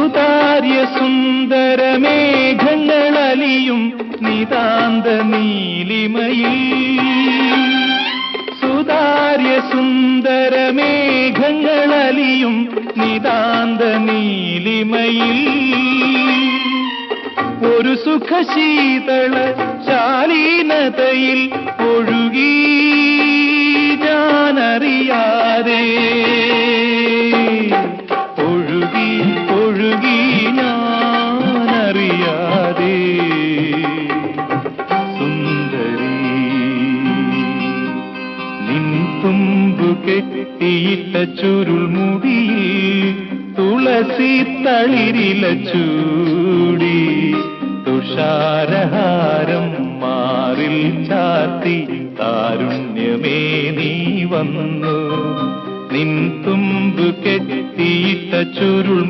സുതാര്യ സുന്ദരമേഘങ്ങളലിയും നിതാന്ത നീലിമയിൽ, സുതാര്യ സുന്ദരമേഘങ്ങളലിയും നിതാന്ത നീലിമയിൽ ഒരു സുഖശീതള ശാലീനതയിൽ ഒഴുകി ഞാനറിയാതെ, ഒഴുകി ഒഴുകി ഞാനറിയാതെ. സുന്ദരി നിൻ തുമ്പു കെട്ടിയിട്ട ചുരുൾമുടിയിൽ തുളസി തളിരില ചൂടി, തുഷാരഹാരം മാറിൽ ചാത്തി താരുണ്യമേ നീ വന്നു. നിൻ തുമ്പു കെട്ടിയിട്ട ചുരുൾ